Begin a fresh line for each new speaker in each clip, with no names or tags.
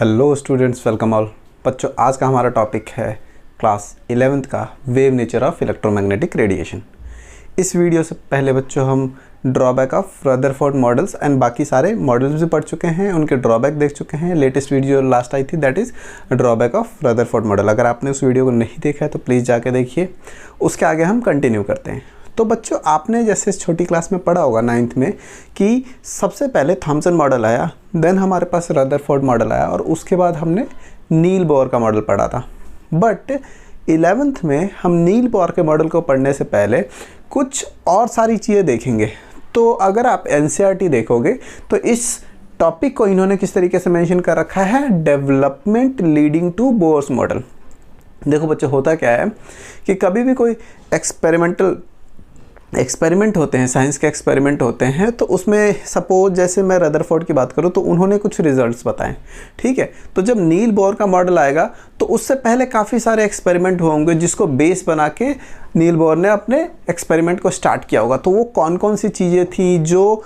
Hello students, welcome all. बच्चों, आज का हमारा टॉपिक है क्लास 11th का wave nature of electromagnetic radiation. इस वीडियो से पहले बच्चों हम drawback of Rutherford models and बाकी सारे मॉडल्स भी पढ़ चुके हैं, उनके ड्रॉबैक देख चुके हैं। लेटेस्ट वीडियो लास्ट आई थी, that is drawback of Rutherford model. अगर आपने उस वीडियो को नहीं देखा है तो प्लीज़ जाके देखिए। उसके आगे हम कंटिन्यू करते हैं। तो बच्चों, आपने जैसे छोटी क्लास में पढ़ा होगा 9th में कि सबसे पहले थॉमसन मॉडल आया, देन हमारे पास रदरफोर्ड मॉडल आया और उसके बाद हमने नील बोर का मॉडल पढ़ा था। बट 11th में हम नील बोर के मॉडल को पढ़ने से पहले कुछ और सारी चीज़ें देखेंगे। तो अगर आप NCERT देखोगे तो इस टॉपिक को इन्होंने किस तरीके से मेंशन कर रखा है, development leading to Bohr's model. देखो बच्चों, होता क्या है कि कभी भी कोई एक्सपेरिमेंट होते हैं, साइंस के एक्सपेरिमेंट होते हैं, तो उसमें सपोज जैसे मैं रदरफोर्ड की बात करूं तो उन्होंने कुछ रिजल्ट्स बताएं, ठीक है। तो जब नील बोर का मॉडल आएगा तो उससे पहले काफ़ी सारे एक्सपेरिमेंट होंगे जिसको बेस बना के नील बोर ने अपने एक्सपेरिमेंट को स्टार्ट किया होगा। तो वो कौन कौन सी चीज़ें थी जो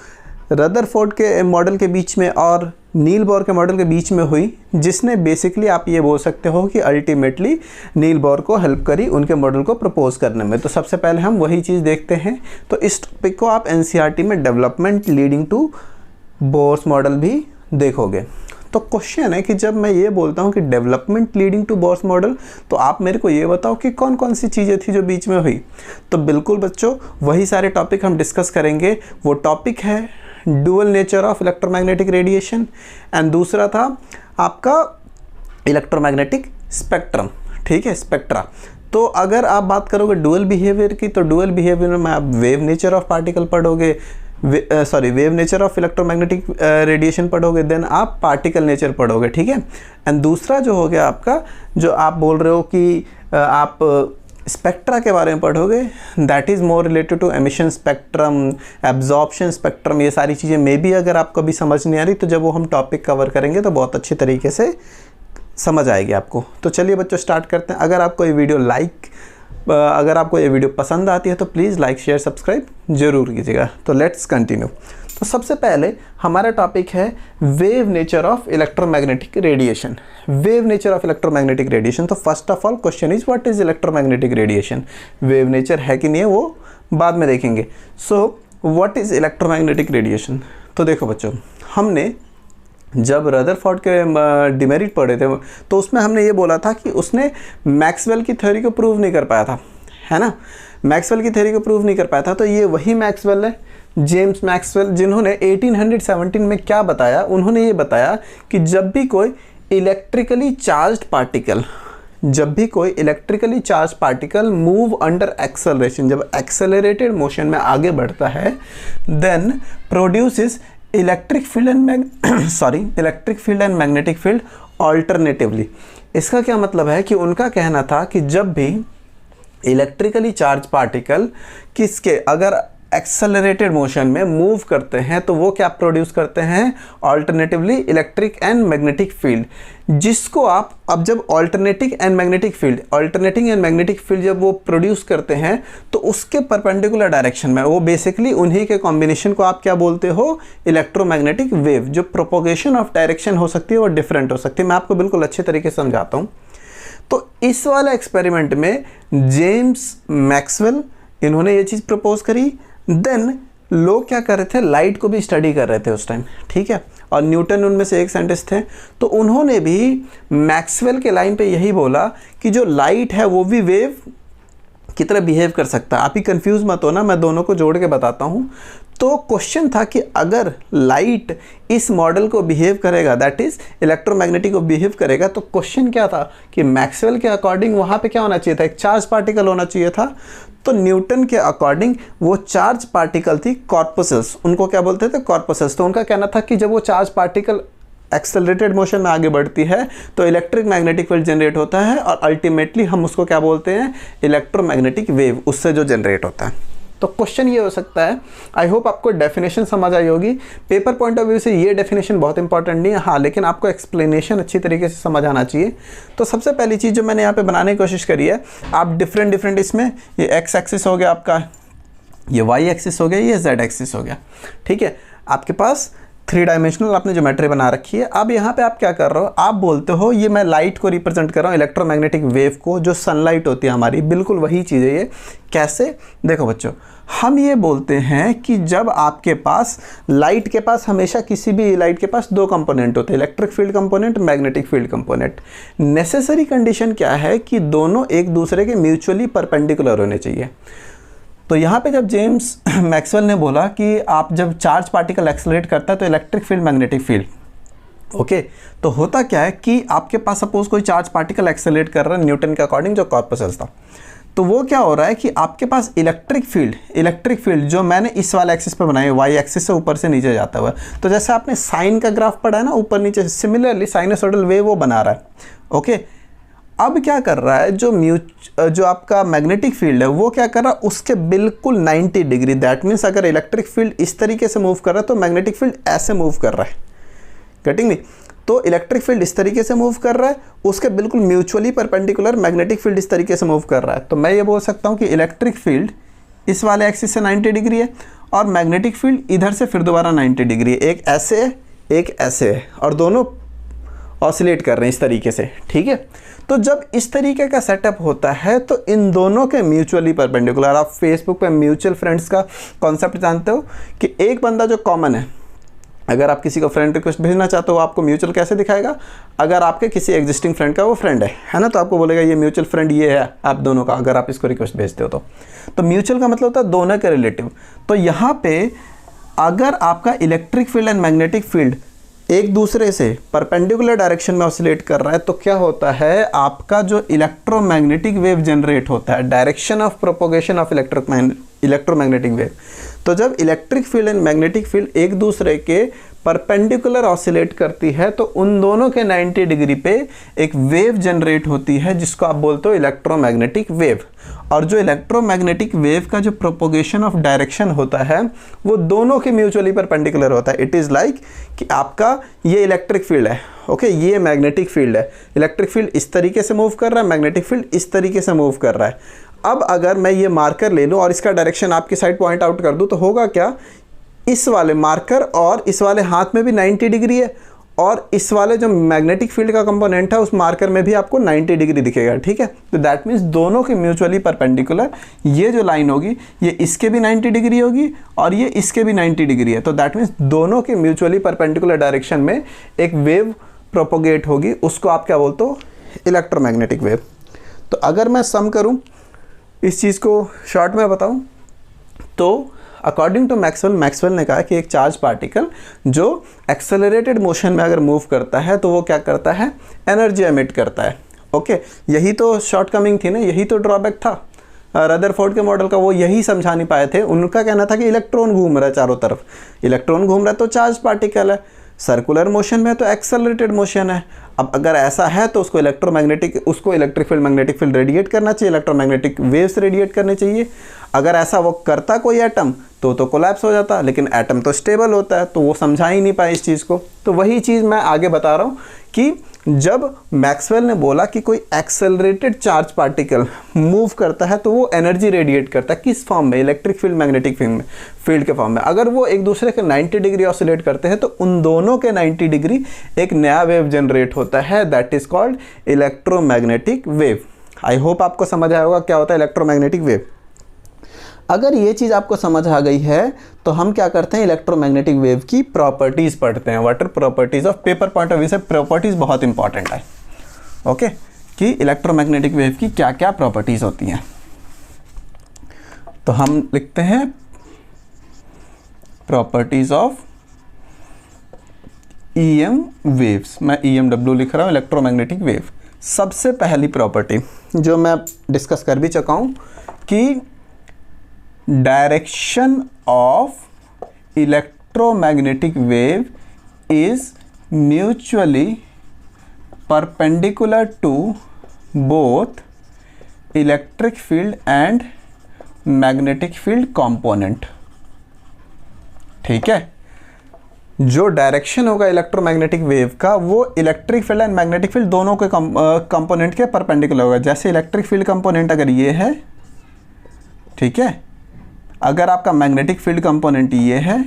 रदरफोर्ड के मॉडल के बीच में और नील बोर के मॉडल के बीच में हुई, जिसने बेसिकली आप ये बोल सकते हो कि अल्टीमेटली नील बोर को हेल्प करी उनके मॉडल को प्रपोज करने में। तो सबसे पहले हम वही चीज़ देखते हैं। तो इस टॉपिक को आप NCERT में development leading to Bohr's model भी देखोगे। तो क्वेश्चन है कि जब मैं ये बोलता हूँ कि development leading to Bohr's model, तो आप मेरे को ये बताओ कि कौन कौन सी चीज़ें थी जो बीच में हुई। तो बिल्कुल बच्चों, वही सारे टॉपिक हम डिस्कस करेंगे। वो टॉपिक है dual nature of electromagnetic radiation and दूसरा था आपका इलेक्ट्रोमैग्नेटिक स्पेक्ट्रम, ठीक है, स्पेक्ट्रा। तो अगर आप बात करोगे डुअल बिहेवियर की, तो डुअल बिहेवियर में आप वेव नेचर ऑफ पार्टिकल पढ़ोगे, wave nature of electromagnetic radiation पढ़ोगे, देन आप पार्टिकल नेचर पढ़ोगे, ठीक है। एंड दूसरा जो हो गया आपका, जो आप बोल रहे हो कि आप स्पेक्ट्रा के बारे में पढ़ोगे, that is more related to emission spectrum, absorption spectrum. ये सारी चीज़ें मे बी अगर आपको भी समझ नहीं आ रही तो जब वो हम टॉपिक कवर करेंगे तो बहुत अच्छी तरीके से समझ आएगी आपको। तो चलिए बच्चों, स्टार्ट करते हैं। अगर आपको ये वीडियो पसंद आती है तो प्लीज़ लाइक, शेयर, सब्सक्राइब जरूर कीजिएगा। तो लेट्स कंटिन्यू। तो सबसे पहले हमारा टॉपिक है wave nature of electromagnetic radiation. Wave nature of electromagnetic radiation. तो first of all question is what is electromagnetic radiation. Wave nature है कि नहीं है वो बाद में देखेंगे। So what is electromagnetic radiation. तो देखो बच्चों, हमने जब रदरफोर्ड के डिमेरिट पढ़े थे तो उसमें हमने ये बोला था कि उसने मैक्सवेल की थ्योरी को प्रूव नहीं कर पाया था, है ना। मैक्सवेल की थ्योरी को प्रूव नहीं कर पाया था। तो ये वही मैक्सवेल है, जेम्स मैक्सवेल, जिन्होंने 1817 में क्या बताया, उन्होंने ये बताया कि जब भी कोई electrically charge particle move under acceleration, जब एक्सेलरेटेड मोशन में आगे बढ़ता है, then produces electric field and magnetic field alternatively. इसका क्या मतलब है कि उनका कहना था कि जब भी इलेक्ट्रिकली चार्ज पार्टिकल अगर एक्सेलरेटेड मोशन में मूव करते हैं तो वो क्या प्रोड्यूस करते हैं, alternatively electric and magnetic field, जिसको आप अब जब ऑल्टरनेटिंग एंड मैग्नेटिक फील्ड जब वो प्रोड्यूस करते हैं तो उसके परपेंडिकुलर डायरेक्शन में, वो बेसिकली उन्हीं के कॉम्बिनेशन को आप क्या बोलते हो, इलेक्ट्रोमैग्नेटिक वेव। जो प्रोपोगेशन ऑफ डायरेक्शन हो सकती है वो डिफरेंट हो सकती है। मैं आपको बिल्कुल अच्छे तरीके से समझाता हूँ। तो इस वाले एक्सपेरिमेंट में जेम्स मैक्सवेल, इन्होंने ये चीज़ प्रपोज करी। देन लोग क्या कर रहे थे, लाइट को भी स्टडी कर रहे थे उस टाइम, ठीक है। और न्यूटन उनमें से एक साइंटिस्ट थे। तो उन्होंने भी मैक्सवेल के लाइन पे यही बोला कि जो लाइट है वो भी वेव की तरह बिहेव कर सकता है। आप ही कंफ्यूज मत हो ना, मैं दोनों को जोड़ के बताता हूँ। तो क्वेश्चन था कि अगर लाइट इस मॉडल को बिहेव करेगा, दैट इज इलेक्ट्रोमैग्नेटिक को बिहेव करेगा, तो क्वेश्चन क्या था कि मैक्सवेल के अकॉर्डिंग वहाँ पे क्या होना चाहिए था, एक चार्ज पार्टिकल होना चाहिए था। तो न्यूटन के अकॉर्डिंग वो चार्ज पार्टिकल थी कॉर्पसेल्स, उनको क्या बोलते थे, कॉर्पसेल्स। तो उनका कहना था कि जब वो चार्ज पार्टिकल एक्सेलरेटेड मोशन में आगे बढ़ती है तो इलेक्ट्रिक मैग्नेटिक फील्ड जनरेट होता है और अल्टीमेटली हम उसको क्या बोलते हैं, इलेक्ट्रोमैग्नेटिक वेव, उससे जो जनरेट होता है। तो क्वेश्चन ये हो सकता है, आई होप आपको डेफिनेशन समझ आई होगी। पेपर पॉइंट ऑफ व्यू से ये डेफिनेशन बहुत इंपॉर्टेंट नहीं है, हाँ, लेकिन आपको एक्सप्लेनेशन अच्छी तरीके से समझ आना चाहिए। तो सबसे पहली चीज़ जो मैंने यहाँ पे बनाने की कोशिश करी है, आप डिफरेंट इसमें, ये एक्स एक्सिस हो गया आपका, ये वाई एक्सिस हो गया, ये जेड एक्सिस हो गया, ठीक है। आपके पास 3 डायमेंशनल आपने ज्योमेट्री बना रखी है। अब यहाँ पे आप क्या कर रहे हो, आप बोलते हो ये मैं लाइट को रिप्रेजेंट कर रहा हूँ, इलेक्ट्रोमैग्नेटिक वेव को, जो सनलाइट होती है हमारी, बिल्कुल वही चीज़ है ये। कैसे? देखो बच्चों, हम ये बोलते हैं कि जब आपके पास लाइट के पास हमेशा किसी भी लाइट के पास 2 कंपोनेंट होते हैं, electric field component, magnetic field component. Necessary condition क्या है कि दोनों एक दूसरे के म्यूचुअली परपेंडिकुलर होने चाहिए। तो यहाँ पे जब जेम्स मैक्सवेल ने बोला कि आप जब चार्ज पार्टिकल एक्सेलरेट करता है तो electric field, magnetic field, okay, तो होता क्या है कि आपके पास सपोज कोई चार्ज पार्टिकल एक्सेलरेट कर रहा है न्यूटन के अकॉर्डिंग, जो कॉर्पसल्स था, तो वो क्या हो रहा है कि आपके पास इलेक्ट्रिक फील्ड जो मैंने इस वाले एक्सिस पे बनाई है, वाई एक्सिस से ऊपर से नीचे जाता हुआ, तो जैसे आपने साइन का ग्राफ पढ़ा है ना, ऊपर नीचे, सिमिलरली साइनसोइडल वेव वो बना रहा है, ओके। अब क्या कर रहा है, जो आपका मैग्नेटिक फील्ड है वो क्या कर रहा है, उसके बिल्कुल 90 डिग्री, दैट मीन्स अगर इलेक्ट्रिक फील्ड इस तरीके से मूव कर रहा है तो मैग्नेटिक फील्ड ऐसे मूव कर रहा है, गेटिंग मी? तो इलेक्ट्रिक फील्ड इस तरीके से मूव कर रहा है, उसके बिल्कुल म्यूचुअली परपेंडिकुलर मैग्नेटिक फील्ड इस तरीके से मूव कर रहा है। तो मैं ये बोल सकता हूँ कि इलेक्ट्रिक फील्ड इस वाले एक्सिस से 90 डिग्री है और मैग्नेटिक फील्ड इधर से फिर दोबारा 90 डिग्री है, एक ऐसे है, एक ऐसे है, और दोनों ऑसिलेट कर रहे हैं इस तरीके से, ठीक है। तो जब इस तरीके का सेटअप होता है तो इन दोनों के म्यूचुअली परपेंडिकुलर, आप फेसबुक पे म्यूचुअल फ्रेंड्स का कॉन्सेप्ट जानते हो कि एक बंदा जो कॉमन है, अगर आप किसी को फ्रेंड रिक्वेस्ट भेजना चाहते हो, आपको म्यूचुअल कैसे दिखाएगा? अगर आपके किसी एग्जिस्टिंग फ्रेंड का वो फ्रेंड है ना, तो आपको बोलेगा ये म्यूचुअल फ्रेंड ये है आप दोनों का, अगर आप इसको रिक्वेस्ट भेजते हो तो म्यूचुअल का मतलब होता है दोनों के रिलेटिव। तो यहाँ पे अगर आपका electric field and magnetic field एक दूसरे से परपेंडिकुलर डायरेक्शन में ऑसिलेट कर रहा है तो क्या होता है, आपका जो इलेक्ट्रोमैग्नेटिक वेव जनरेट होता है, direction of propagation of electromagnetic wave. तो जब electric field and magnetic field एक दूसरे के परपेंडिकुलर ऑसिलेट करती है तो उन दोनों के 90 डिग्री पे एक वेव जनरेट होती है जिसको आप बोलते हो इलेक्ट्रोमैग्नेटिक वेव। और जो इलेक्ट्रोमैग्नेटिक वेव का जो प्रोपोगेशन ऑफ डायरेक्शन होता है वो दोनों के म्यूचुअली परपेंडिकुलर होता है। इट इज़ लाइक कि आपका ये इलेक्ट्रिक फील्ड है, ओके, ये मैग्नेटिक फील्ड है, इलेक्ट्रिक फील्ड इस तरीके से मूव कर रहा है, मैग्नेटिक फील्ड इस तरीके से मूव कर रहा है। अब अगर मैं ये मार्कर ले लूँ और इसका डायरेक्शन आपकी साइड पॉइंट आउट कर दूँ तो होगा क्या, इस वाले मार्कर और इस वाले हाथ में भी 90 डिग्री है और इस वाले जो मैग्नेटिक फील्ड का कंपोनेंट है उस मार्कर में भी आपको 90 डिग्री दिखेगा, ठीक है। तो दैट मीन्स दोनों के म्यूचुअली परपेंडिकुलर ये जो लाइन होगी ये इसके भी 90 डिग्री होगी और ये इसके भी 90 डिग्री है। तो दैट मीन्स दोनों के म्यूचुअली परपेंडिकुलर डायरेक्शन में एक वेव प्रोपोगेट होगी, उसको आप क्या बोलते हो, इलेक्ट्रोमैग्नेटिक वेव। तो अगर मैं सम करूँ, इस चीज़ को शॉर्ट में बताऊँ तो अकॉर्डिंग टू मैक्सवेल ने कहा कि एक चार्ज पार्टिकल जो एक्सेलरेटेड मोशन में अगर मूव करता है तो वो क्या करता है, एनर्जी एमिट करता है, ओके। यही तो शॉर्टकमिंग थी ना, यही तो ड्रॉबैक था रदरफोर्ड के मॉडल का, वो यही समझा नहीं पाए थे। उनका कहना था कि इलेक्ट्रॉन घूम रहा है चारों तरफ, इलेक्ट्रॉन घूम रहा है तो चार्ज पार्टिकल है, सर्कुलर मोशन में तो एक्सेलरेटेड मोशन है। अब अगर ऐसा है तो उसको electric field magnetic field radiate करना चाहिए, इलेक्ट्रोमैग्नेटिक वेव्स रेडिएट करने चाहिए। अगर ऐसा वो करता कोई एटम तो कोलैप्स हो जाता, लेकिन एटम तो स्टेबल होता है, तो वो समझा ही नहीं पाए इस चीज़ को। तो वही चीज़ मैं आगे बता रहा हूँ कि जब मैक्सवेल ने बोला कि कोई एक्सेलरेटेड चार्ज पार्टिकल मूव करता है तो वो एनर्जी रेडिएट करता है, किस फॉर्म में, इलेक्ट्रिक फील्ड मैग्नेटिक फील्ड के फॉर्म में। अगर वो एक दूसरे के 90 डिग्री ऑसिलेट करते हैं तो उन दोनों के 90 डिग्री एक नया वेव जनरेट होता है, that is called electromagnetic wave. I hope आपको समझ आया होगा क्या होता है इलेक्ट्रोमैग्नेटिक वेव। अगर ये चीज़ आपको समझ आ गई है तो हम क्या करते हैं, इलेक्ट्रोमैग्नेटिक वेव की प्रॉपर्टीज़ पढ़ते हैं। What are properties of, paper point of view से प्रॉपर्टीज़ बहुत इंपॉर्टेंट है, ओके, कि इलेक्ट्रोमैग्नेटिक वेव की क्या क्या प्रॉपर्टीज़ होती हैं। तो हम लिखते हैं प्रॉपर्टीज़ ऑफ EM वेव्स, मैं EMW लिख रहा हूँ, इलेक्ट्रोमैग्नेटिक वेव। सबसे पहली प्रॉपर्टी जो मैं डिस्कस कर भी चुका हूँ कि direction of electromagnetic wave is mutually perpendicular to both electric field and magnetic field component, ठीक है। जो डायरेक्शन होगा इलेक्ट्रोमैग्नेटिक वेव का वो electric field and magnetic field दोनों के कंपोनेंट के परपेंडिकुलर होगा। जैसे इलेक्ट्रिक फील्ड कंपोनेंट अगर ये है, ठीक है, अगर आपका मैग्नेटिक फील्ड कंपोनेंट ये है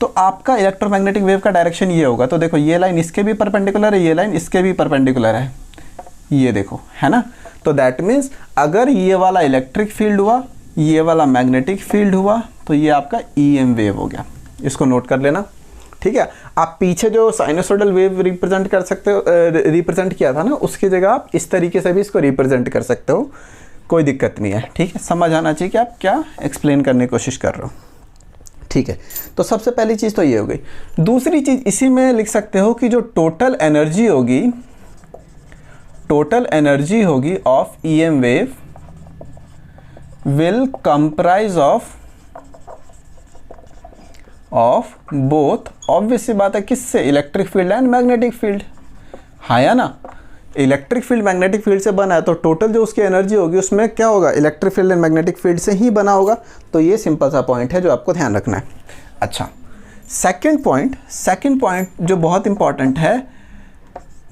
तो आपका इलेक्ट्रोमैग्नेटिक वेव का डायरेक्शन ये होगा। तो देखो ये लाइन इसके भी परपेंडिकुलर है, ये लाइन इसके भी परपेंडिकुलर है, ये देखो, है ना। तो दैट मीन्स अगर ये वाला इलेक्ट्रिक फील्ड हुआ, ये वाला मैग्नेटिक फील्ड हुआ, तो ये आपका EM वेव हो गया। इसको नोट कर लेना, ठीक है। आप पीछे जो साइनोसॉइडल वेव रिप्रेजेंट कर सकते हो, रिप्रेजेंट किया था ना, उसकी जगह आप इस तरीके से भी इसको रिप्रेजेंट कर सकते हो, कोई दिक्कत नहीं है, ठीक है। समझ आना चाहिए कि आप क्या एक्सप्लेन करने की कोशिश कर रहे हो, ठीक है। तो सबसे पहली चीज़ तो ये हो गई। दूसरी चीज़ इसी में लिख सकते हो कि जो टोटल एनर्जी होगी of EM wave will comprise of both, obvious सी बात है, किससे, electric field and magnetic field, हाँ या ना। इलेक्ट्रिक फील्ड मैग्नेटिक फील्ड से बना है, तो टोटल जो उसकी एनर्जी होगी उसमें क्या होगा, electric field and magnetic field से ही बना होगा। तो ये सिंपल सा पॉइंट है जो आपको ध्यान रखना है। अच्छा, सेकंड पॉइंट जो बहुत इंपॉर्टेंट है,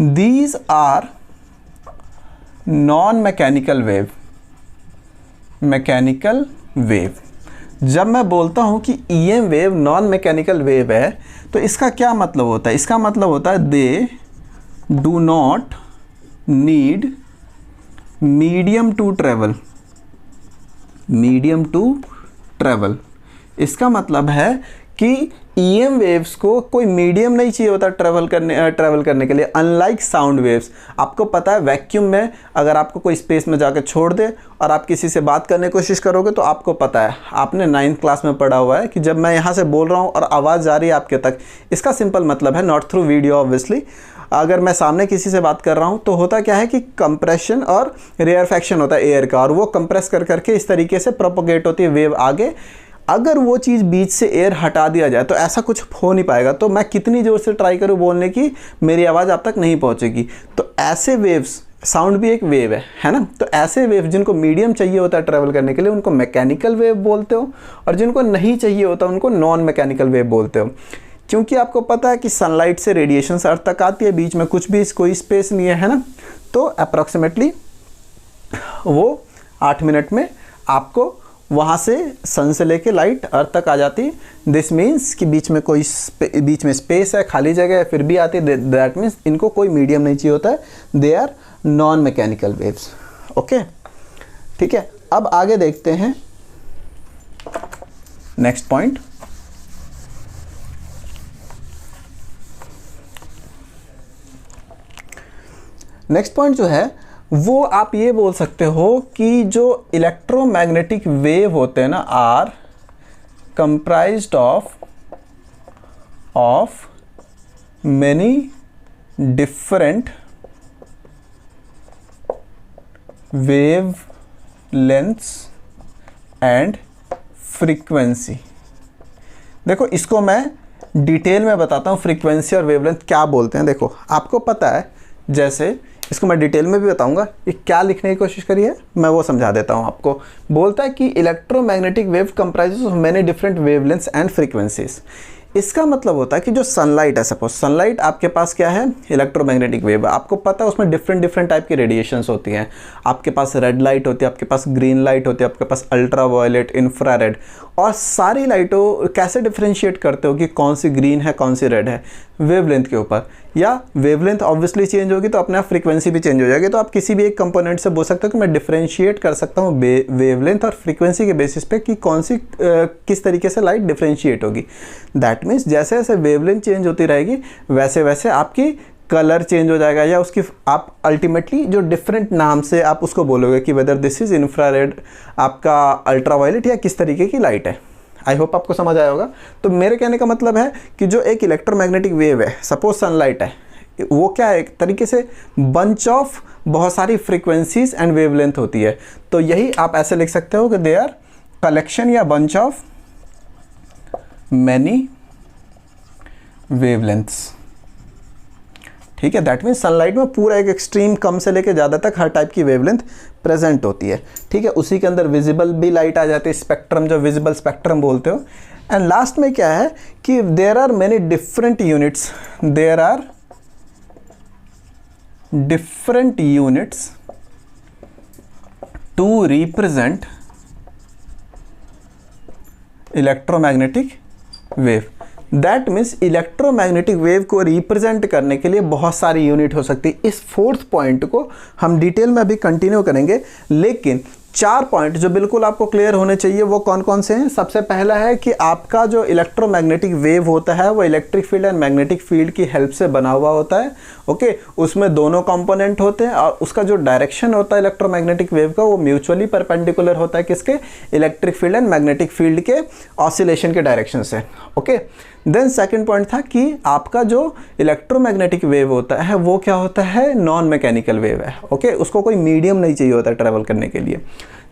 these are non mechanical wave. जब मैं बोलता हूं कि EM wave non mechanical wave है, तो इसका क्या मतलब होता है, इसका मतलब होता है they do not need medium to travel. इसका मतलब है कि EM वेव्स को कोई मीडियम नहीं चाहिए होता ट्रैवल करने के लिए, अनलाइक साउंड वेव्स। आपको पता है वैक्यूम में अगर आपको कोई स्पेस में जाकर छोड़ दे और आप किसी से बात करने की कोशिश करोगे, तो आपको पता है, आपने 9th क्लास में पढ़ा हुआ है कि जब मैं यहाँ से बोल रहा हूँ और आवाज़ जा रही है आपके तक, इसका सिंपल मतलब है, नॉट थ्रू वीडियो ऑब्वियसली, अगर मैं सामने किसी से बात कर रहा हूँ तो होता क्या है कि कंप्रेशन और रेयरफैक्शन होता है एयर का, और वो कंप्रेस कर करके इस तरीके से प्रोपोगेट होती है वेव आगे। अगर वो चीज़ बीच से एयर हटा दिया जाए तो ऐसा कुछ हो नहीं पाएगा। तो मैं कितनी ज़ोर से ट्राई करूँ बोलने की, मेरी आवाज़ आप तक नहीं पहुँचेगी। तो ऐसे वेव्स, साउंड भी एक वेव है ना। तो ऐसे वेव जिनको मीडियम चाहिए होता है ट्रैवल करने के लिए, उनको मैकेनिकल वेव बोलते हो, और जिनको नहीं चाहिए होता उनको नॉन मैकेनिकल वेव बोलते हो। क्योंकि आपको पता है कि सनलाइट से रेडिएशन अर्थ तक आती है, बीच में कुछ भी कोई स्पेस नहीं है ना। तो अप्रॉक्सीमेटली वो 8 मिनट में आपको वहाँ से सन से लेके लाइट अर्थ तक आ जाती। दिस मीन्स कि बीच में बीच में स्पेस है, खाली जगह है, फिर भी आती है। दैट मीन्स इनको कोई मीडियम नहीं चाहिए होता है, they are non mechanical waves. Okay, ठीक है। अब आगे देखते हैं नेक्स्ट पॉइंट। नेक्स्ट पॉइंट जो है वो आप ये बोल सकते हो कि जो इलेक्ट्रोमैग्नेटिक वेव होते हैं ना, are comprised of many different wavelengths and frequency. देखो इसको मैं डिटेल में बताता हूँ, फ्रीक्वेंसी और वेवलेंथ क्या बोलते हैं। देखो आपको पता है, जैसे इसको मैं डिटेल में भी बताऊंगा, ये क्या लिखने की कोशिश करी है मैं वो समझा देता हूँ आपको। बोलता है कि electromagnetic wave comprises of many different wavelengths and frequencies. इसका मतलब होता है कि जो सनलाइट है, सपोज सनलाइट आपके पास क्या है, इलेक्ट्रोमैग्नेटिक वेव। आपको पता है उसमें डिफरेंट टाइप की रेडिएशंस होती हैं। आपके पास रेड लाइट होती है, आपके पास ग्रीन लाइट होती है, आपके पास अल्ट्रा वायलेट, इंफ्रारेड, और सारी लाइटों कैसे डिफ्रेंशिएट करते हो कि कौन सी ग्रीन है कौन सी रेड है, वेवलेंथ के ऊपर। या वेवलेंथ ऑब्वियसली चेंज होगी तो अपने आप फ्रीक्वेंसी भी चेंज हो जाएगी। तो आप किसी भी एक कंपोनेंट से बोल सकते हो कि मैं डिफ्रेंशिएट कर सकता हूँ वेवलेंथ और फ्रीक्वेंसी के बेसिस पे कि कौन सी किस तरीके से लाइट डिफ्रेंशिएट होगी। दैट मीन्स जैसे जैसे वेवलेंथ चेंज होती रहेगी वैसे वैसे आपकी कलर चेंज हो जाएगा, या उसकी आप अल्टीमेटली जो डिफरेंट नाम से आप उसको बोलोगे कि वेदर दिस इज इंफ्रारेड, आपका अल्ट्रा वायलेट, या किस तरीके की लाइट है। आई होप आपको समझ आया होगा। तो मेरे कहने का मतलब है कि जो एक इलेक्ट्रोमैग्नेटिक वेव है, सपोज सनलाइट है, वो क्या है, एक तरीके से बंच ऑफ बहुत सारी फ्रीक्वेंसीज एंड वेवलेंथ होती है। तो यही आप ऐसे लिख सकते हो कि दे आर कलेक्शन या बंच ऑफ मैनी वेवलेंथ्स। ठीक है, दैट मीन्स सनलाइट में पूरा एक एक्सट्रीम कम से लेके ज़्यादा तक हर टाइप की वेवलेंथ प्रेजेंट होती है। ठीक है, उसी के अंदर विजिबल भी लाइट आ जाती है, स्पेक्ट्रम, जो विजिबल स्पेक्ट्रम बोलते हो। एंड लास्ट में क्या है कि there are many different units, there are different units to represent electromagnetic wave. That means electromagnetic wave को रिप्रेजेंट करने के लिए बहुत सारी यूनिट हो सकती है। इस फोर्थ पॉइंट को हम डिटेल में अभी कंटिन्यू करेंगे, लेकिन 4 पॉइंट जो बिल्कुल आपको क्लियर होने चाहिए वो कौन कौन से हैं। सबसे पहला है कि आपका जो इलेक्ट्रोमैग्नेटिक वेव होता है वो electric field and magnetic field की हेल्प से बना हुआ होता है। ओके, उसमें दोनों कंपोनेंट होते हैं और उसका जो डायरेक्शन होता है इलेक्ट्रोमैग्नेटिक वेव का वो म्यूचुअली परपेंडिकुलर होता है किसके, electric field and magnetic field के ऑसिलेशन के डायरेक्शन से। ओके, देन सेकंड पॉइंट था कि आपका जो इलेक्ट्रोमैग्नेटिक वेव होता है वो क्या होता है, नॉन मैकेनिकल वेव है। ओके, उसको कोई मीडियम नहीं चाहिए होता ट्रैवल करने के लिए।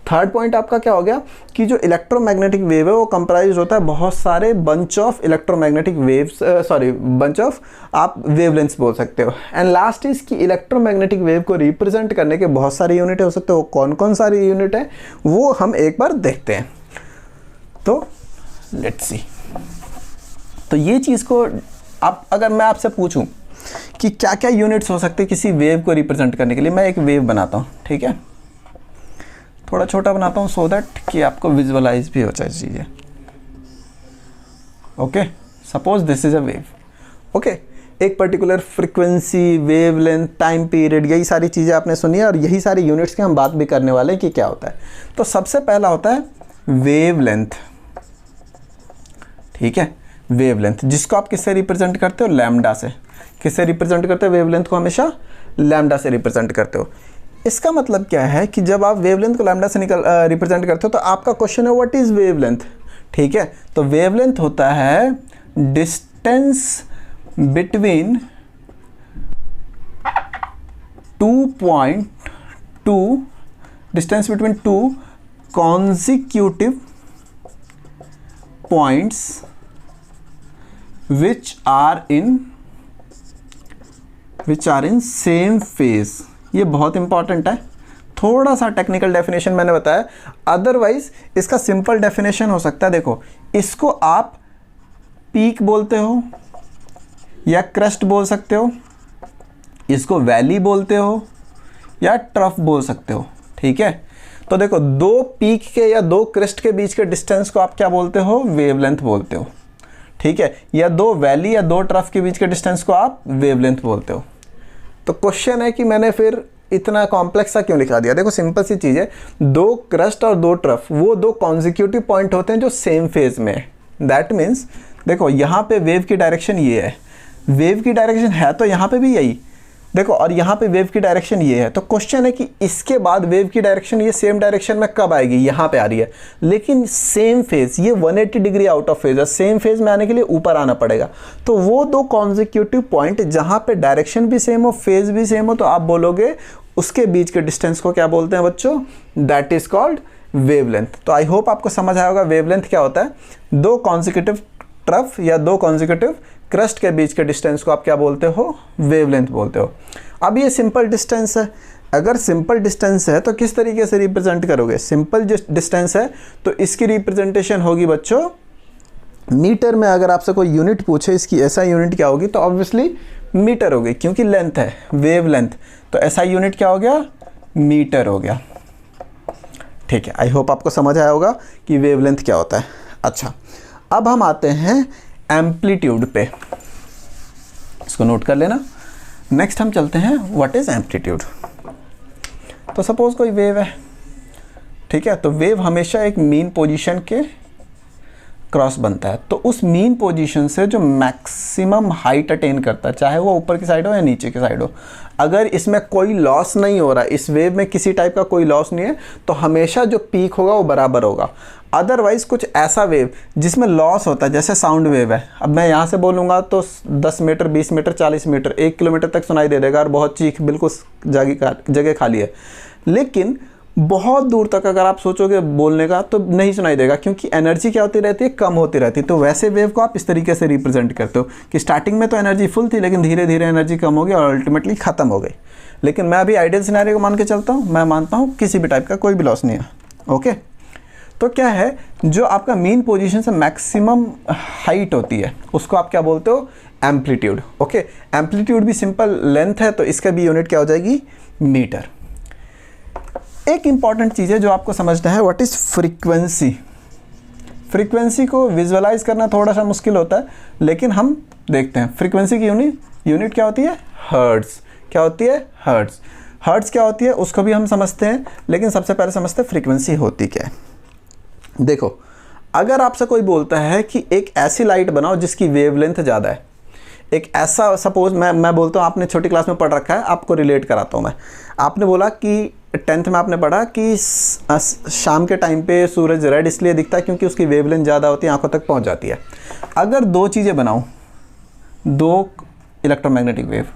थर्ड पॉइंट आपका क्या हो गया कि जो इलेक्ट्रोमैग्नेटिक वेव है वो कंप्राइज होता है बहुत सारे bunch of electromagnetic waves, bunch of आप वेवलेंथ्स बोल सकते हो। एंड लास्ट इज कि इलेक्ट्रोमैग्नेटिक वेव को रिप्रेजेंट करने के बहुत सारे यूनिट हो सकते हैं। वो कौन कौन सारी यूनिट है वो हम एक बार देखते हैं। तो लेट्स सी, तो ये चीज़ को आप, अगर मैं आपसे पूछूं कि क्या क्या यूनिट्स हो सकते हैं किसी वेव को रिप्रेजेंट करने के लिए, मैं एक वेव बनाता हूँ, ठीक है, थोड़ा छोटा बनाता हूँ सो दैट कि आपको विजुअलाइज भी हो जाए चीज़ें। Okay, suppose this is a wave. Okay, एक particular frequency, wavelength, time period, यही सारी चीज़ें आपने सुनी है और यही सारी यूनिट्स की हम बात भी करने वाले हैं कि क्या होता है। तो सबसे पहला होता है वेवलेंथ, ठीक है, वेवलेंथ, जिसको आप किससे रिप्रेजेंट करते हो, लैम्डा से। किससे रिप्रेजेंट करते हो वेवलेंथ को, हमेशा लैम्डा से रिप्रेजेंट करते हो। इसका मतलब क्या है कि जब आप वेवलेंथ को लैम्डा से रिप्रेजेंट करते हो तो आपका क्वेश्चन है व्हाट इज वेवलेंथ, ठीक है। तो वेवलेंथ होता है distance between 2 consecutive points which are in same phase। ये बहुत इंपॉर्टेंट है, थोड़ा सा टेक्निकल डेफिनेशन मैंने बताया, अदरवाइज इसका सिंपल डेफिनेशन हो सकता है। देखो, इसको आप पीक बोलते हो या क्रस्ट बोल सकते हो, इसको वैली बोलते हो या ट्रफ बोल सकते हो, ठीक है। तो देखो, 2 पीक के या 2 क्रेस्ट के बीच के डिस्टेंस को आप क्या बोलते हो, वेवलेंथ बोलते हो, ठीक है। या 2 वैली या 2 ट्रफ के बीच के डिस्टेंस को आप वेवलेंथ बोलते हो। तो क्वेश्चन है कि मैंने फिर इतना कॉम्प्लेक्स सा क्यों लिखा दिया। देखो, सिंपल सी चीज़ है, 2 क्रस्ट और 2 ट्रफ वो 2 कॉन्जिक्यूटिव पॉइंट होते हैं जो सेम फेज में है। दैट मीन्स देखो, यहाँ पे वेव की डायरेक्शन ये है, वेव की डायरेक्शन है तो यहाँ पे भी यही, देखो, और यहाँ पे वेव की डायरेक्शन ये है। तो क्वेश्चन है कि इसके बाद वेव की डायरेक्शन ये सेम डायरेक्शन में कब आएगी, यहाँ पे आ रही है, लेकिन सेम फेज, ये 180 डिग्री आउट ऑफ फेज है, सेम फेज में आने के लिए ऊपर आना पड़ेगा। तो वो 2 कॉन्जिक्यूटिव पॉइंट जहाँ पे डायरेक्शन भी सेम हो, फेज भी सेम हो, तो आप बोलोगे उसके बीच के डिस्टेंस को क्या बोलते हैं बच्चों, दैट इज कॉल्ड वेवलेंथ। तो आई होप आपको समझ आया होगा वेवलेंथ क्या होता है। 2 कॉन्जिक्यूटिव ट्रफ या 2 कॉन्जिक्यूटिव क्रस्ट के बीच के डिस्टेंस को आप क्या बोलते हो, वेवलेंथ बोलते हो। अब ये सिंपल डिस्टेंस है, अगर सिंपल डिस्टेंस है तो किस तरीके से रिप्रेजेंट करोगे, सिंपल डिस्टेंस है तो इसकी रिप्रेजेंटेशन होगी बच्चों मीटर में। अगर आपसे कोई यूनिट पूछे इसकी ऐसा यूनिट क्या होगी, तो ऑब्वियसली मीटर होगी, क्योंकि लेंथ है, वेव लेंथ, तो ऐसा यूनिट क्या हो गया, मीटर हो गया, ठीक है। आई होप आपको समझ आया होगा कि वेवलेंथ क्या होता है। अच्छा, अब हम आते हैं एम्पलीट्यूड पे, इसको नोट कर लेना। नेक्स्ट हम चलते हैं व्हाट इज एम्पलीट्यूड। तो सपोज कोई वेव है, ठीक है, तो वेव हमेशा एक मीन पोजीशन के क्रॉस बनता है। तो उस मीन पोजीशन से जो मैक्सिमम हाइट अटेन करता है, चाहे वो ऊपर की साइड हो या नीचे की साइड हो, अगर इसमें कोई लॉस नहीं हो रहा है, इस वेव में किसी टाइप का कोई लॉस नहीं है, तो हमेशा जो पीक होगा वो बराबर होगा। अदरवाइज कुछ ऐसा वेव जिसमें लॉस होता है, जैसे साउंड वेव है, अब मैं यहाँ से बोलूँगा तो 10 मीटर, 20 मीटर, 40 मीटर, 1 किलोमीटर तक सुनाई दे देगा और बहुत चीख, बिल्कुल जगह खाली है। लेकिन बहुत दूर तक अगर आप सोचोगे बोलने का तो नहीं सुनाई देगा, क्योंकि एनर्जी क्या होती रहती है, कम होती रहती है। तो वैसे वेव को आप इस तरीके से रिप्रेजेंट करते हो कि स्टार्टिंग में तो एनर्जी फुल थी, लेकिन धीरे धीरे एनर्जी कम हो गई और अल्टीमेटली ख़त्म हो गई। लेकिन मैं अभी आइडियल सिनेरियो को मान के चलता हूँ, मैं मानता हूँ किसी भी टाइप का कोई भी लॉस नहीं है। ओके, तो क्या है, जो आपका मीन पोजीशन से मैक्सिमम हाइट होती है उसको आप क्या बोलते हो, एम्पलीट्यूड। ओके, एम्पलीट्यूड भी सिंपल लेंथ है, तो इसका भी यूनिट क्या हो जाएगी, मीटर। एक इंपॉर्टेंट चीज़ है जो आपको समझना है, व्हाट इज फ्रीक्वेंसी। फ्रीक्वेंसी को विजुअलाइज करना थोड़ा सा मुश्किल होता है, लेकिन हम देखते हैं। फ्रीक्वेंसी की यूनिट क्या होती है? हर्ट्ज़। क्या होती है? हर्ट्ज़। हर्ट्ज़ क्या होती है उसको भी हम समझते हैं, लेकिन सबसे पहले समझते हैं फ्रीक्वेंसी होती क्या है। देखो, अगर आपसे कोई बोलता है कि एक ऐसी लाइट बनाओ जिसकी वेवलेंथ ज़्यादा है, एक ऐसा, सपोज मैं बोलता हूँ, आपने छोटी क्लास में पढ़ रखा है, आपको रिलेट कराता हूँ मैं। आपने बोला कि 10th में आपने पढ़ा कि शाम के टाइम पे सूरज रेड इसलिए दिखता है क्योंकि उसकी वेवलेंथ ज़्यादा होती है, आंखों तक पहुँच जाती है। अगर दो चीज़ें बनाऊँ, दो इलेक्ट्रोमैग्नेटिक वेव,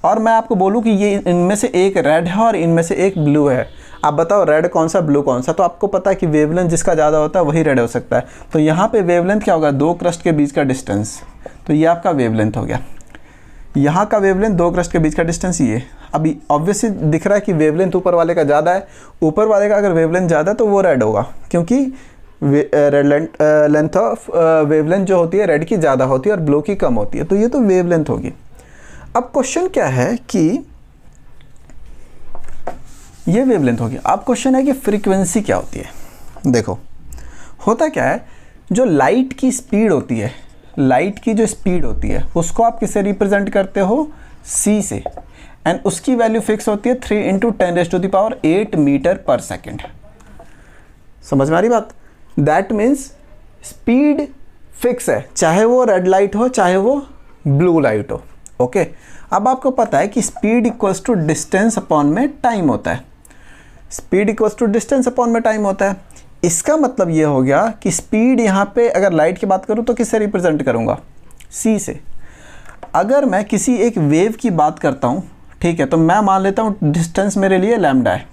और मैं आपको बोलूँ कि ये इनमें से एक रेड है और इनमें से एक ब्लू है, आप बताओ रेड कौन सा, ब्लू कौन सा? तो आपको पता है कि वेवलेंथ जिसका ज़्यादा होता है वही रेड हो सकता है। तो यहाँ पे वेवलेंथ क्या होगा? दो क्रस्ट के बीच का डिस्टेंस। तो ये आपका वेवलेंथ हो गया। यहाँ का वेवलेंथ, दो क्रस्ट के बीच का डिस्टेंस ये। अभी ऑब्वियसली दिख रहा है कि वेवलेंथ ऊपर वाले का ज़्यादा है। ऊपर वाले का अगर वेवलेंथ ज़्यादा है तो वो रेड होगा, क्योंकि लेंथ ऑफ वेवलेंथ जो होती है रेड की ज़्यादा होती है और ब्लू की कम होती है। तो ये तो वेवलेंथ होगी। अब क्वेश्चन क्या है कि ये वेवलेंथ होगी। अब क्वेश्चन है कि फ्रीक्वेंसी क्या होती है। देखो, होता क्या है, जो लाइट की स्पीड होती है, लाइट की जो स्पीड होती है उसको आप किससे रिप्रेजेंट करते हो? c से। एंड उसकी वैल्यू फिक्स होती है 3 × 10⁸ मीटर पर सेकेंड। समझ में आ रही बात? दैट मीन्स स्पीड फिक्स है, चाहे वो रेड लाइट हो चाहे वो ब्लू लाइट हो। ओके, अब आपको पता है कि speed equals to distance upon में टाइम होता है। Speed equals to distance upon में टाइम होता है। इसका मतलब ये हो गया कि स्पीड यहाँ पे अगर लाइट की बात करूँ तो किससे रिप्रेजेंट करूँगा? c से। अगर मैं किसी एक वेव की बात करता हूँ, ठीक है, तो मैं मान लेता हूँ डिस्टेंस मेरे लिए लैम्डा है।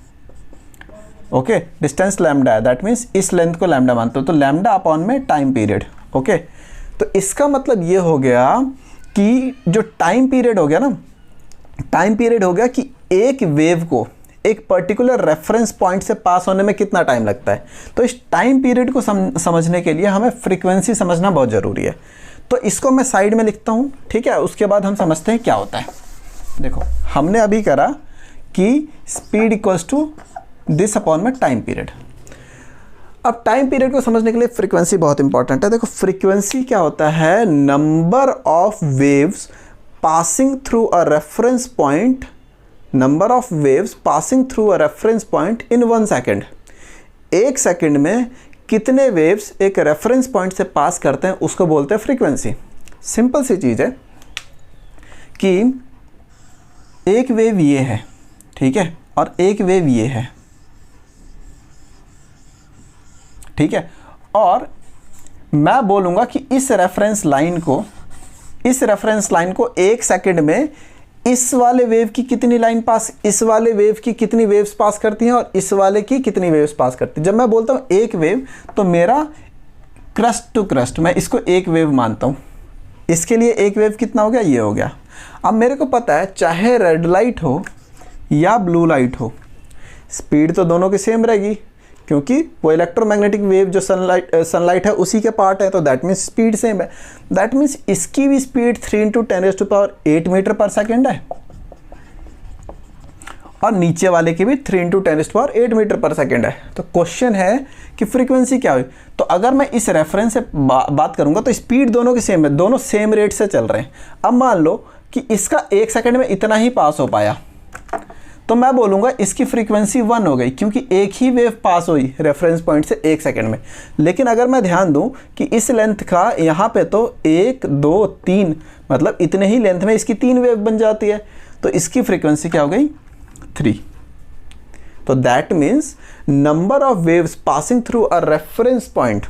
ओके, डिस्टेंस लैम्डा है, दैट मीन्स इस लेंथ को लैम्डा मानते हो, तो लैम्डा अपॉन में टाइम पीरियड। ओके, तो इसका मतलब ये हो गया कि जो टाइम पीरियड हो गया ना, टाइम पीरियड हो गया कि एक वेव को एक पर्टिकुलर रेफरेंस पॉइंट से पास होने में कितना टाइम लगता है। तो इस टाइम पीरियड को समझने के लिए हमें फ्रीक्वेंसी समझना बहुत ज़रूरी है। तो इसको मैं साइड में लिखता हूँ, ठीक है, उसके बाद हम समझते हैं क्या होता है। देखो, हमने अभी करा कि speed equals to this upon में टाइम पीरियड। अब टाइम पीरियड को समझने के लिए फ्रीक्वेंसी बहुत इंपॉर्टेंट है। देखो, फ्रीक्वेंसी क्या होता है? Number of waves passing through a reference point, number of waves passing through a reference point in 1 second. एक सेकेंड में कितने वेव्स एक रेफरेंस पॉइंट से पास करते हैं उसको बोलते हैं फ्रीक्वेंसी। सिंपल सी चीज़ है कि एक वेव ये है, ठीक है, और एक वेव ये है, ठीक है, और मैं बोलूँगा कि इस रेफरेंस लाइन को एक सेकेंड में इस वाले वेव की कितनी लाइन पास, इस वाले वेव की कितनी वेव्स पास करती हैं और इस वाले की कितनी वेव्स पास करती हैं। जब मैं बोलता हूँ एक वेव, तो मेरा क्रस्ट टू क्रस्ट मैं इसको एक वेव मानता हूँ। इसके लिए एक वेव कितना हो गया? ये हो गया। अब मेरे को पता है चाहे रेड लाइट हो या ब्लू लाइट हो, स्पीड तो दोनों की सेम रहेगी, क्योंकि वो इलेक्ट्रोमैग्नेटिक वेव जो सनलाइट है उसी के पार्ट है, तो दैट मीन्स स्पीड सेम है। दैट मीन्स इसकी भी स्पीड 3 × 10⁸ मीटर पर सेकेंड है और नीचे वाले की भी 3 × 10⁸ मीटर पर सेकेंड है। तो क्वेश्चन है कि फ्रीक्वेंसी क्या हुई? तो अगर मैं इस रेफरेंस से बात करूंगा तो स्पीड दोनों की सेम है, दोनों सेम रेट से चल रहे हैं। अब मान लो कि इसका एक सेकेंड में इतना ही पास हो पाया, तो मैं बोलूँगा इसकी फ्रीक्वेंसी 1 हो गई, क्योंकि एक ही वेव पास हुई रेफरेंस पॉइंट से एक सेकंड में। लेकिन अगर मैं ध्यान दूं कि इस लेंथ का यहाँ पे तो 1 2 3 मतलब इतने ही लेंथ में इसकी 3 वेव बन जाती है, तो इसकी फ्रीक्वेंसी क्या हो गई? 3। तो that means number of waves passing through a reference point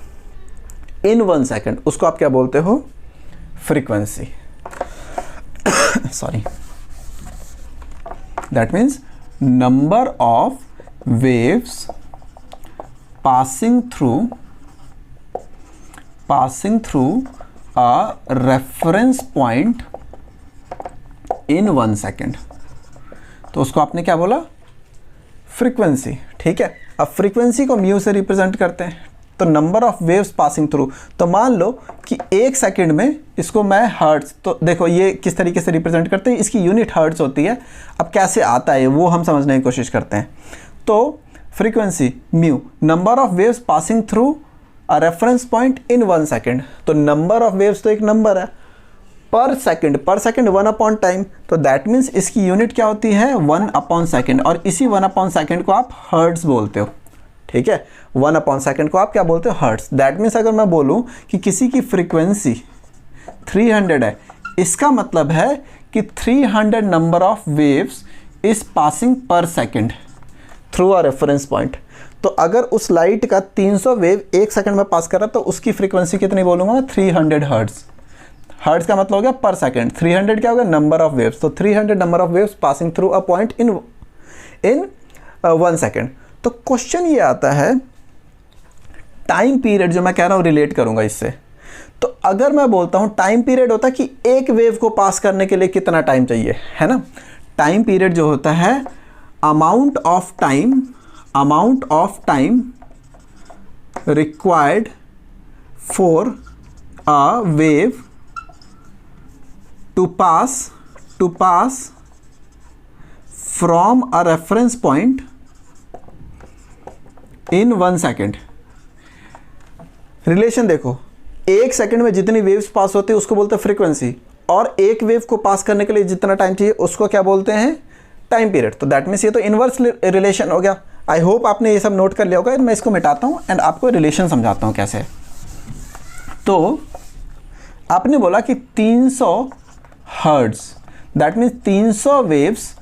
in 1 second, उसको आप क्या बोलते हो? Frequency. Sorry, that means number of waves passing through a reference point in 1 second। तो उसको आपने क्या बोला? फ्रीक्वेंसी। ठीक है, अब फ्रीक्वेंसी को म्यू से रिप्रेजेंट करते हैं, तो number of waves passing through. तो मान लो कि एक सेकंड में इसको मैं हर्ट्ज, तो देखो ये किस तरीके से रिप्रेजेंट करते हैं, इसकी यूनिट हर्ट्ज होती है। अब कैसे आता है वो हम समझने की कोशिश करते हैं। तो frequency mu, number of waves passing through a reference point in 1 second. तो नंबर ऑफ वेव्स तो एक नंबर है, पर सेकेंड 1 अपॉन टाइम, तो दैट मीन्स इसकी यूनिट क्या होती है 1 अपॉन सेकेंड, और इसी 1 अपॉन सेकेंड को आप हर्ट्ज बोलते हो। ठीक है, 1 अपॉन सेकेंड को आप क्या बोलते हो हर्ट्ज। दैट मीन्स अगर मैं बोलूँ कि किसी की फ्रीक्वेंसी 300 है, इसका मतलब है कि 300 number of waves is passing per second through a reference point. तो अगर उस लाइट का 300 वेव 1 सेकंड में पास कर रहा है तो उसकी फ्रीक्वेंसी कितनी बोलूँगा मैं 300 हर्ट्ज। हर्ट्ज का मतलब हो गया पर सेकंड, 300 क्या हो गया नंबर ऑफ वेव्स, तो 300 number of waves passing through a point in 1 second. तो क्वेश्चन ये आता है टाइम पीरियड, जो मैं कह रहा हूँ रिलेट करूँगा इससे। तो अगर मैं बोलता हूँ टाइम पीरियड होता है कि एक वेव को पास करने के लिए कितना टाइम चाहिए, है ना। टाइम पीरियड जो होता है amount of time required for a wave to pass from a reference point in 1 second. Relation देखो, 1 सेकेंड में जितनी वेव्स पास होती है उसको बोलते हैं फ्रीक्वेंसी, और एक वेव को पास करने के लिए जितना टाइम चाहिए उसको क्या बोलते हैं टाइम पीरियड। तो दैट मीन्स ये तो इनवर्स रिलेशन हो गया। आई होप आपने ये सब नोट कर लिया होगा। मैं इसको मिटाता हूँ एंड आपको रिलेशन समझाता हूँ कैसे। तो आपने बोला कि 300 हर्ट्ज, दैट मीन्स 300 वेव्स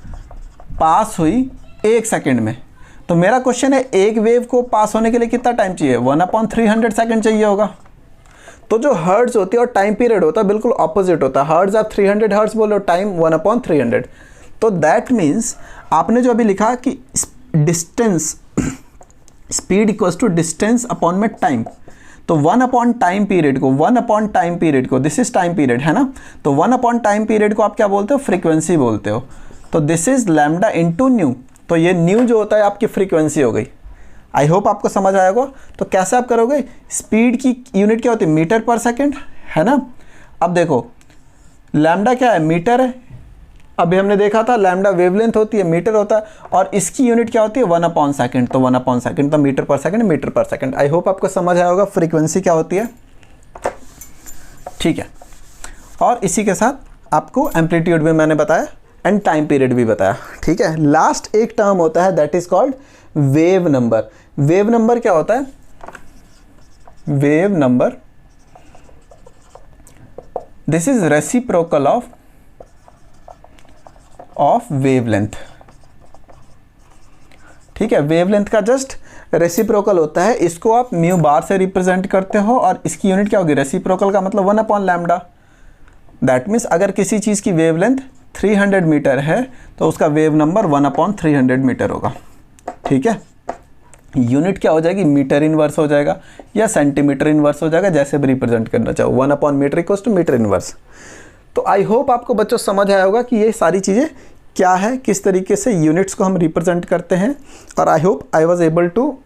पास हुई 1 सेकेंड में। तो मेरा क्वेश्चन है एक वेव को पास होने के लिए कितना टाइम चाहिए 1/300 सेकेंड चाहिए होगा। तो जो हर्ट्ज होती है और टाइम पीरियड होता है बिल्कुल ऑपोजिट होता है। हर्ट्ज आप 300 हर्ट्ज बोलो, टाइम 1/300। तो दैट मीन्स आपने जो अभी लिखा कि distance speed equals to distance upon में टाइम, तो 1 अपॉन टाइम पीरियड को दिस इज टाइम पीरियड, है ना। तो 1 अपॉन टाइम पीरियड को आप क्या बोलते हो फ्रीक्वेंसी बोलते हो। तो this is lambda into new, तो ये न्यू जो होता है आपकी फ्रीक्वेंसी हो गई। आई होप आपको समझ आएगा। तो कैसे आप करोगे, स्पीड की यूनिट क्या होती है मीटर पर सेकेंड, है ना। अब देखो लैम्डा क्या है मीटर है, अभी हमने देखा था लैम्डा वेवलेंथ होती है मीटर होता है, और इसकी यूनिट क्या होती है 1 अपॉन सेकेंड, तो 1 अपॉन सेकेंड तो मीटर पर सेकेंड। आई होप आपको समझ आया होगा फ्रीक्वेंसी क्या होती है। ठीक है, और इसी के साथ आपको एम्पलीट्यूड भी मैंने बताया एंड टाइम पीरियड भी बताया। ठीक है, लास्ट एक टर्म होता है that is called wave number. Wave number क्या होता है, wave number this is reciprocal of wavelength. ठीक है, वेवलेंथ का जस्ट रेसिप्रोकल होता है। इसको आप म्यू बार से रिप्रेजेंट करते हो और इसकी यूनिट क्या होगी रेसिप्रोकल का मतलब 1 अपॉन लैम्डा। दैट मीन्स अगर किसी चीज़ की वेवलेंथ 300 मीटर है तो उसका वेव नंबर 1/300 मीटर होगा। ठीक है, यूनिट क्या हो जाएगी मीटर इनवर्स हो जाएगा या सेंटीमीटर इनवर्स हो जाएगा, जैसे भी रिप्रेजेंट करना चाहो। 1 upon metre equals to metre inverse. तो आई होप आपको बच्चों समझ आया होगा कि ये सारी चीज़ें क्या है, किस तरीके से यूनिट्स को हम रिप्रेजेंट करते हैं। और I hope I was able to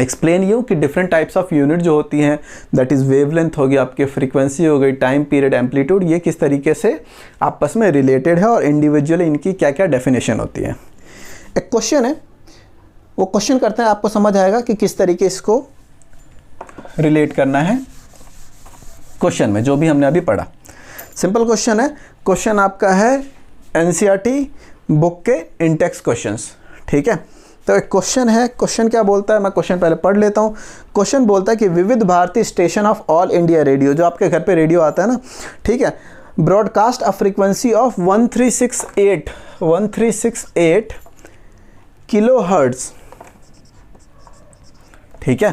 explain you कि डिफरेंट टाइप्स ऑफ यूनिट जो होती हैं दैट इज़ वेवलेंथ हो गई, आपकी फ्रीक्वेंसी हो गई, टाइम पीरियड, एम्पलीट्यूड, ये किस तरीके से आपस में रिलेटेड है और इंडिविजुअली इनकी क्या क्या डेफिनेशन होती है। एक क्वेश्चन है, वो क्वेश्चन करते हैं, आपको समझ आएगा कि किस तरीके इसको रिलेट करना है क्वेश्चन में जो भी हमने अभी पढ़ा। सिंपल क्वेश्चन है, क्वेश्चन आपका है एनसीईआरटी बुक के इंटेक्स क्वेश्चंस। ठीक है, तो एक क्वेश्चन है, क्वेश्चन क्या बोलता है, मैं क्वेश्चन पहले पढ़ लेता हूँ। क्वेश्चन बोलता है कि Vividh Bharati station of All India Radio, जो आपके घर पे रेडियो आता है ना, ठीक है, broadcast a frequency of 1368 kilohertz. ठीक है,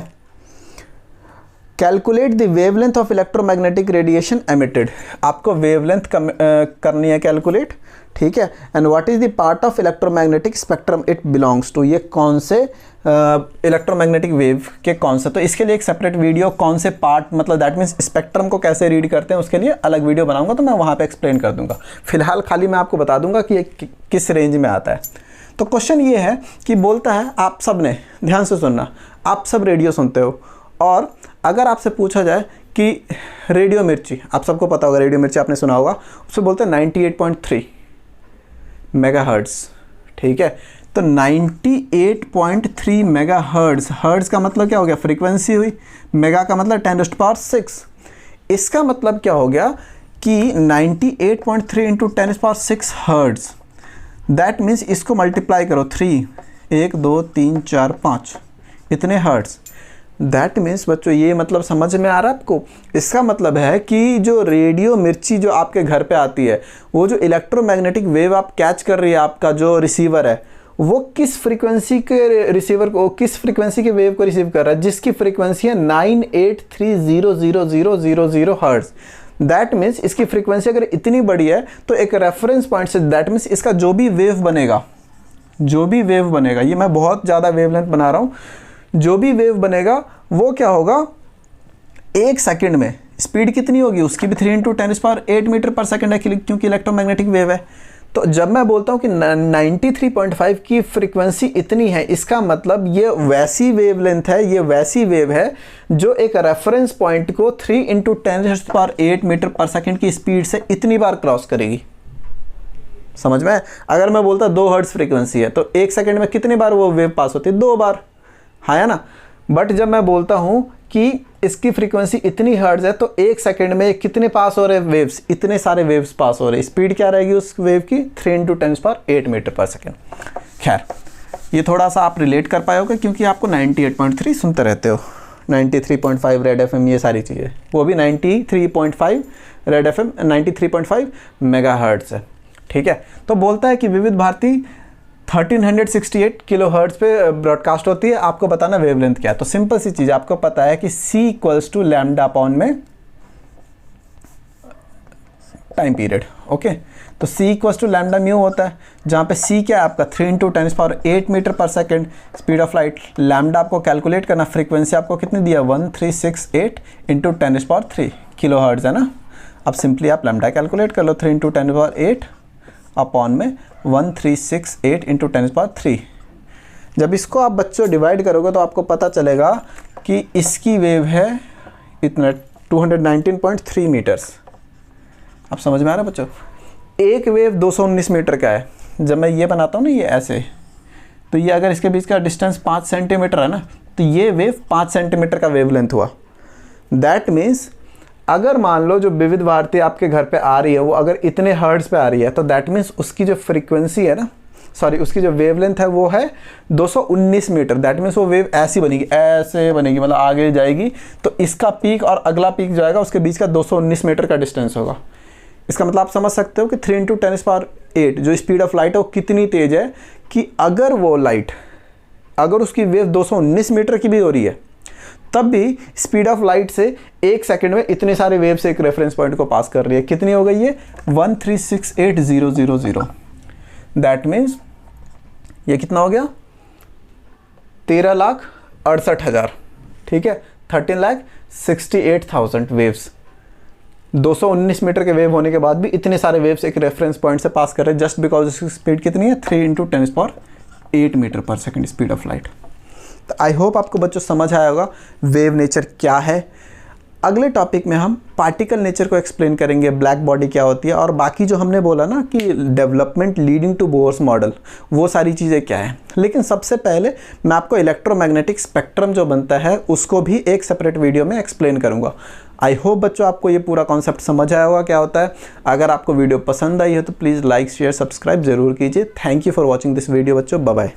calculate the wavelength of electromagnetic radiation emitted, आपको वेवलेंथ करनी है कैलकुलेट। ठीक है, and what is the part of electromagnetic spectrum it belongs to, ये कौन से इलेक्ट्रोमैग्नेटिक वेव के कौन से, तो इसके लिए एक सेपरेट वीडियो कौन से पार्ट मतलब दैट मीन्स स्पेक्ट्रम को कैसे रीड करते हैं उसके लिए अलग वीडियो बनाऊंगा, तो मैं वहाँ पे एक्सप्लेन कर दूंगा। फिलहाल खाली मैं आपको बता दूंगा कि ये किस रेंज में आता है। तो क्वेश्चन ये है कि बोलता है, आप सब ने ध्यान से सुनना, आप सब रेडियो सुनते हो, और अगर आपसे पूछा जाए कि रेडियो मिर्ची, आप सबको पता होगा रेडियो मिर्ची आपने सुना होगा, उससे बोलते हैं 98.3 मेगाहर्ट्ज़। ठीक है, तो तो 98.3 मेगा हर्ट्ज़, हर्ट्ज़ का मतलब क्या हो गया, फ्रीक्वेंसी हुई, मेगा का मतलब 10⁻6। इसका मतलब क्या हो गया कि 98.3 इंटू 10⁻6 हर्ट्ज़, दैट मीन्स इसको मल्टीप्लाई करो 3, 1 2 3 4 5 इतने हर्ट्ज़। दैट मीन्स बच्चों ये मतलब समझ में आ रहा है आपको। इसका मतलब है कि जो रेडियो मिर्ची जो आपके घर पे आती है, वो जो इलेक्ट्रोमैग्नेटिक वेव आप कैच कर रही है, आपका जो रिसीवर है वो किस फ्रीक्वेंसी के रिसीवर को, किस फ्रीक्वेंसी के वेव को रिसीव कर रहा है, जिसकी फ्रीक्वेंसी है 98300000 हर्ट्ज़। दैट मीन्स इसकी फ्रीक्वेंसी अगर इतनी बड़ी है तो एक रेफरेंस पॉइंट से, दैट मीन्स इसका जो भी वेव बनेगा, ये मैं बहुत ज़्यादा वेवलेंथ बना रहा हूँ, जो भी वेव बनेगा वो क्या होगा, 1 सेकंड में स्पीड कितनी होगी उसकी भी 3 × 10⁸ मीटर पर सेकंड है, क्योंकि इलेक्ट्रोमैग्नेटिक वेव है। तो जब मैं बोलता हूँ कि 93.5 की फ्रीक्वेंसी इतनी है, इसका मतलब ये वैसी वेवलेंथ है, ये वैसी वेव है जो एक रेफरेंस पॉइंट को 3 × 10⁸ मीटर पर सेकंड की स्पीड से इतनी बार क्रॉस करेगी। समझ में? अगर मैं बोलता 2 हर्ट्ज़ फ्रीक्वेंसी है तो 1 सेकंड में कितनी बार वो वेव पास होती है, 2 बार, हाँ ना। बट जब मैं बोलता हूँ कि इसकी फ्रीक्वेंसी इतनी हर्ट्ज़ है तो 1 सेकंड में कितने पास हो रहे वेव्स, इतने सारे वेव्स पास हो रहे, स्पीड क्या रहेगी उस वेव की, 3 × 10⁸ मीटर पर सेकंड। खैर ये थोड़ा सा आप रिलेट कर पाए होगे क्योंकि आपको 98.3 सुनते रहते हो, 93.5 रेड FM, ये सारी चीज़ें, वो भी 93.5 रेड FM 93.5 मेगा हर्ट्ज़ है। ठीक है, तो बोलता है कि विविध भारती 1368 किलो हर्ट्ज़ पे ब्रॉडकास्ट होती है, आपको बताना वेवलेंथ क्या है। तो सिंपल सी चीज़ आपको पता है कि C = लैम्डा अपॉन में टाइम पीरियड। ओके, तो C = लैम्डा म्यू होता है, जहाँ पे C क्या है आपका 3 × 10⁸ मीटर पर second speed of light. Lambda आपको कैलकुलेट करना, फ्रीक्वेंसी आपको कितनी दिया 1368 × 10⁻³ किलो हर्ट्ज़ है ना। अब सिंपली आप लैम्डा कैलकुलेट कर लो, 3 × 10⁸ अपॉन में 1368 × 10⁻³। जब इसको आप बच्चों डिवाइड करोगे तो आपको पता चलेगा कि इसकी वेव है इतना 219.3 मीटर्स। आप समझ में आ रहा है बच्चों? एक वेव 219 मीटर का है। जब मैं ये बनाता हूँ ना ये ऐसे, तो ये अगर इसके बीच का डिस्टेंस 5 सेंटीमीटर है ना, तो ये वेव 5 सेंटीमीटर का वेवलेंथ हुआ। दैट मीन्स अगर मान लो जो विविध भारती आपके घर पे आ रही है वो अगर इतने हर्ट्ज़ पे आ रही है, तो दैट मीन्स उसकी जो फ्रीक्वेंसी है ना, सॉरी उसकी जो वेवलेंथ है वो है 219 मीटर। दैट मीन्स वो वेव ऐसी बनेगी, ऐसे बनेगी, मतलब आगे जाएगी, तो इसका पीक और अगला पीक जो आएगा उसके बीच का 219 मीटर का डिस्टेंस होगा। इसका मतलब आप समझ सकते हो कि 3 × 10⁸ जो स्पीड ऑफ लाइट है वो कितनी तेज है कि अगर वो लाइट, अगर उसकी वेव 219 मीटर की भी हो रही है तब भी स्पीड ऑफ लाइट से 1 सेकंड में इतने सारे वेव से एक रेफरेंस पॉइंट को पास कर रही है। कितनी हो गई है 1368,000। दैट मीन्स ये कितना हो गया 13,68,000। ठीक है, 13,68,000 वेव्स। 219 मीटर के वेव होने के बाद भी इतने सारे वेव्स एक रेफरेंस पॉइंट से पास कर रहे हैं, जस्ट बिकॉज इसकी स्पीड कितनी है 3 × 10⁸ मीटर पर सेकंड स्पीड ऑफ लाइट। तो आई होप आपको बच्चों समझ आया होगा वेव नेचर क्या है। अगले टॉपिक में हम पार्टिकल नेचर को एक्सप्लेन करेंगे, ब्लैक बॉडी क्या होती है, और बाकी जो हमने बोला ना कि development leading to Bohr's model, वो सारी चीज़ें क्या है। लेकिन सबसे पहले मैं आपको इलेक्ट्रोमैग्नेटिक स्पेक्ट्रम जो बनता है उसको भी एक सेपरेट वीडियो में एक्सप्लेन करूँगा। आई होप बच्चों आपको ये पूरा कॉन्सेप्ट समझ आया होगा क्या होता है। अगर आपको वीडियो पसंद आई है तो प्लीज़ लाइक शेयर सब्सक्राइब ज़रूर कीजिए। Thank you for watching this video बच्चों, बाय बाय।